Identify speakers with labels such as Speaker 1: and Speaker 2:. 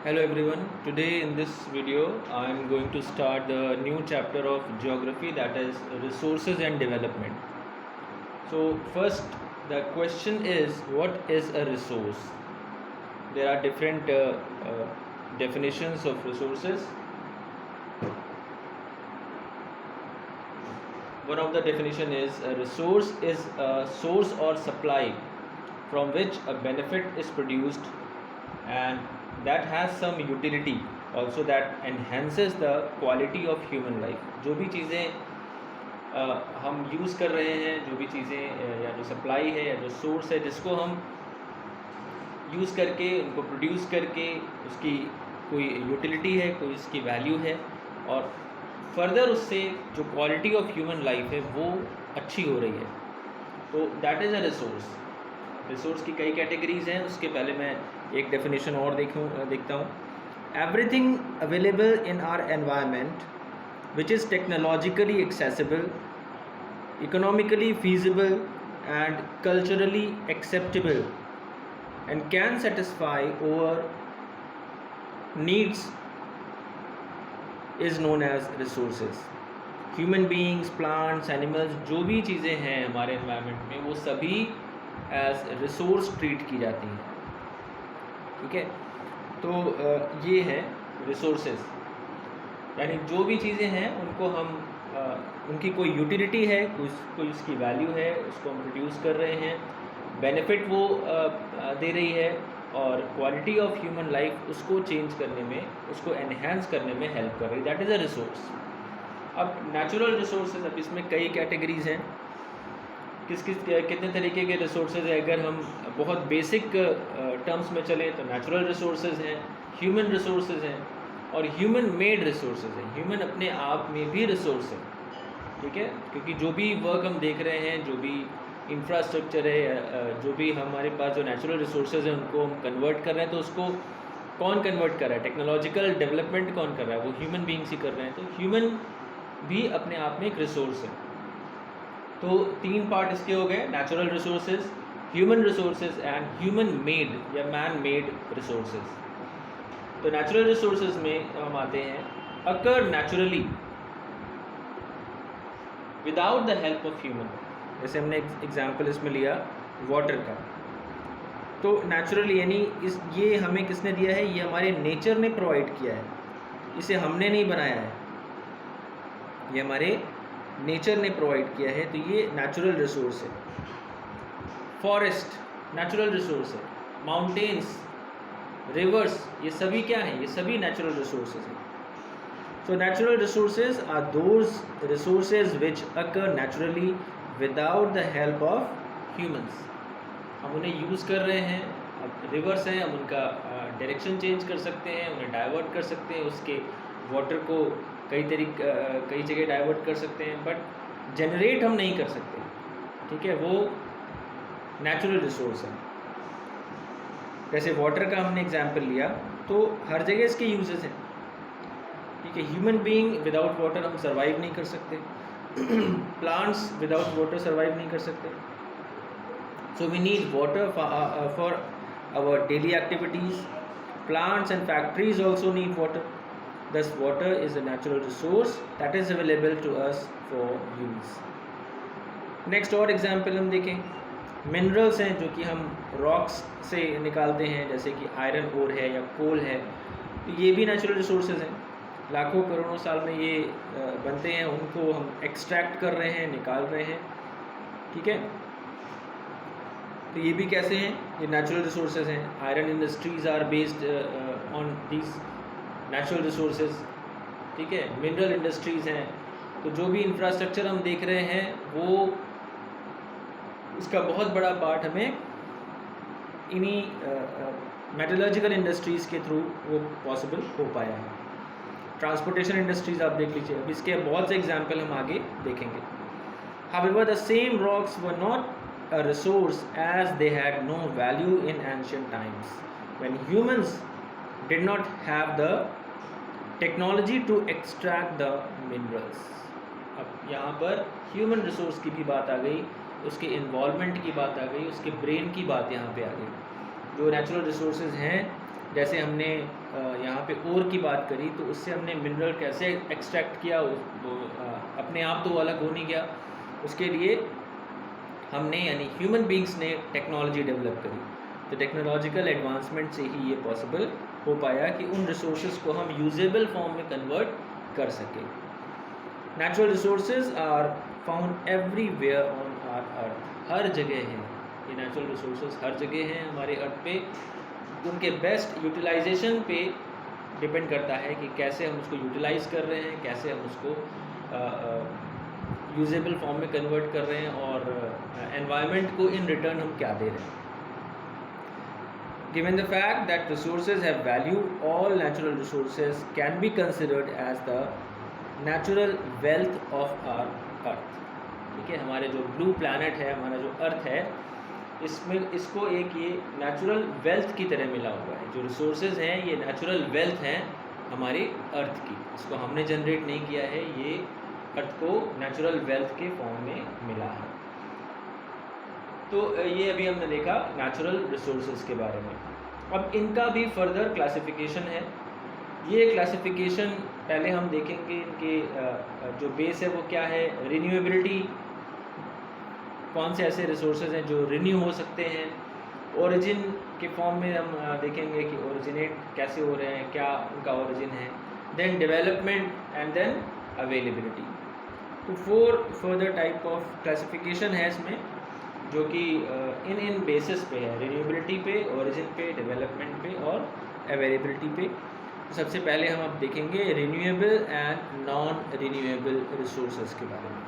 Speaker 1: Hello everyone. Today in this video I am going to start the new chapter of geography, that is resources and development. So first the question is, what is a resource? There are different definitions of resources. One of the definition is a resource is a source or supply from which a benefit is produced and that has some utility also that enhances the quality of human life. जो भी चीज़ें हम use कर रहे हैं, जो भी चीज़ें या जो सप्लाई है या जो सोर्स है जिसको हम यूज़ करके उनको प्रोड्यूस करके उसकी कोई यूटिलिटी है, कोई उसकी वैल्यू है और फर्दर उससे जो क्वालिटी ऑफ ह्यूमन लाइफ है वो अच्छी हो रही है, तो that is a resource. Resource की कई कैटेगरीज हैं, उसके पहले मैं एक डेफिनेशन और देखता हूँ. Everything available in our environment which is technologically accessible, economically feasible and culturally acceptable and can satisfy our needs is known as resources. Human beings, plants, animals, जो भी चीज़ें हैं हमारे एनवायरनमेंट में वो सभी एज रिसोर्स ट्रीट की जाती हैं. ठीक है, तो ये है रिसोर्सेज, यानी जो भी चीज़ें हैं उनको हम उनकी कोई यूटिलिटी है, कोई उसकी वैल्यू है, उसको हम प्रोड्यूस कर रहे हैं, बेनिफिट वो दे रही है और क्वालिटी ऑफ ह्यूमन लाइफ उसको चेंज करने में, उसको एनहेंस करने में हेल्प कर रही है. That is a resource. अब नेचुरल रिसोर्सेज, अब इसमें कई कैटेगरीज हैं. कितने तरीके के रिसोर्सेज हैं. अगर हम बहुत बेसिक टर्म्स में चलें तो नेचुरल रिसोर्सेज हैं, ह्यूमन रिसोर्सेज हैं और ह्यूमन मेड रिसोर्सेज हैं. ह्यूमन अपने आप में भी रिसोर्स है. ठीक है, क्योंकि जो भी वर्क हम देख रहे हैं, जो भी इंफ्रास्ट्रक्चर है, जो भी हमारे पास जो नेचुरल रिसोर्सेज हैं उनको हम कन्वर्ट कर रहे हैं, तो उसको कौन कन्वर्ट कर रहा है? टेक्नोलॉजिकल डेवलपमेंट कौन कर रहा है? वो ह्यूमन बीइंग्स ही कर रहे हैं. तो ह्यूमन भी अपने आप में एक रिसोर्स है. तो तीन पार्ट इसके हो गए: natural resources, human resources and human made या मैन मेड रिसोर्सेज. तो नेचुरल रिसोर्सेज में हम आते हैं, occur naturally without the help of human. जैसे हमने एग्जांपल इसमें लिया वाटर का, तो नेचुरली यानी ये हमें किसने दिया है? ये हमारे नेचर ने प्रोवाइड किया है, इसे हमने नहीं बनाया है, ये हमारे नेचर ने प्रोवाइड किया है. तो ये नेचुरल रिसोर्स है. फॉरेस्ट नेचुरल रिसोर्स है, माउंटेन्स, रिवर्स, ये सभी क्या हैं? ये सभी नेचुरल रिसोर्सेज हैं. So natural resources are those resources which occur naturally without the help of humans. हम उन्हें यूज़ कर रहे हैं. अब रिवर्स हैं, हम उनका डायरेक्शन चेंज कर सकते हैं, उन्हें डाइवर्ट कर सकते हैं, उसके वाटर को कई जगह डाइवर्ट कर सकते हैं, बट जनरेट हम नहीं कर सकते. ठीक है, वो नेचुरल रिसोर्स है. जैसे वाटर का हमने एग्जाम्पल लिया, तो हर जगह इसके यूजेस हैं. ठीक है, ह्यूमन बीइंग विदाउट वाटर हम सर्वाइव नहीं कर सकते. प्लांट्स विदाउट वाटर सर्वाइव नहीं कर सकते. So we need water for our daily activities. Plants and factories also need water. Thus water is a natural resource that is available to us for use. Next और example हम देखें. Minerals हैं जो कि हम रॉक्स से निकालते हैं, जैसे कि आयरन ओर है या कोल है, तो ये भी नेचुरल रिसोर्सेज हैं. लाखों करोड़ों साल में ये बनते हैं, उनको हम एक्सट्रैक्ट कर रहे हैं, निकाल रहे हैं. ठीक है, तो ये भी कैसे हैं? ये नेचुरल रिसोर्सेज हैं. Iron industries are based on these natural resources. ठीक है, मिनरल इंडस्ट्रीज़ हैं. तो जो भी इंफ्रास्ट्रक्चर हम देख रहे हैं वो उसका बहुत बड़ा पार्ट हमें इन्हीं मेटलर्जिकल इंडस्ट्रीज़ के थ्रू वो पॉसिबल हो पाया है. ट्रांसपोर्टेशन इंडस्ट्रीज़ आप देख लीजिए. अब इसके बहुत से एग्जाम्पल हम आगे देखेंगे. However, the same rocks were not a resource as they had no value in ancient times when humans did not have the technology to extract the minerals. अब यहाँ पर ह्यूमन रिसोर्स की भी बात आ गई, उसके इन्वॉल्वमेंट की बात आ गई, उसके ब्रेन की बात यहाँ पे आ गई. जो नेचुरल रिसोर्सेज हैं जैसे हमने यहाँ पे ओर की बात करी, तो उससे हमने मिनरल कैसे एक्सट्रैक्ट किया, अपने आप तो वो अलग हो नहीं गया, उसके लिए हमने यानी ह्यूमन बींग्स ने टेक्नोलॉजी डेवलप करी। तो टेक्नोलॉजिकल एडवांसमेंट से ही ये पॉसिबल हो पाया कि उन रिसोर्सेज को हम यूजेबल फॉर्म में कन्वर्ट कर सकें। Natural resources are found everywhere on our earth, हर जगह हैं ये नेचुरल रिसोर्सेज, हर जगह हैं हमारे अर्थ पे। उनके बेस्ट यूटिलाइजेशन पे डिपेंड करता है कि कैसे हम उसको यूटिलाइज़ कर रहे हैं, कैसे हम उसको यूजेबल फॉर्म में कन्वर्ट कर रहे हैं, और एनवायरनमेंट को इन रिटर्न हम क्या दे रहे हैं। Given the fact that resources have value, all natural resources can be considered as the natural wealth of our earth। ठीक है, हमारे जो ब्लू प्लैनेट है, हमारा जो अर्थ है, इसमें इसको एक ये नेचुरल वेल्थ की तरह मिला हुआ है। जो रिसोर्सेज हैं ये नेचुरल वेल्थ हैं हमारे अर्थ की, इसको हमने जनरेट नहीं किया है, ये अर्थ को नेचुरल वेल्थ के फॉर्म में मिला है। तो ये अभी हमने देखा नेचुरल रिसोर्सेज के बारे में। अब इनका भी फर्दर क्लासिफिकेशन है। ये क्लासिफिकेशन पहले हम देखेंगे, इनके जो बेस है वो क्या है, रिन्यूएबिलिटी, कौन से ऐसे रिसोर्सेज हैं जो रिन्यू हो सकते हैं, ओरिजिन के फॉर्म में हम देखेंगे कि ओरिजिनेट कैसे हो रहे हैं, क्या उनका ओरिजिन है, then development and then availability. तो 4 फर्दर टाइप ऑफ क्लासिफिकेशन है इसमें, जो कि इन बेसिस पे है, रिन्यूएबिलिटी पे, ओरिजिन पे, डेवलपमेंट पे और अवेलेबिलिटी पे। तो सबसे पहले हम अब देखेंगे renewable and non renewable resources के बारे में।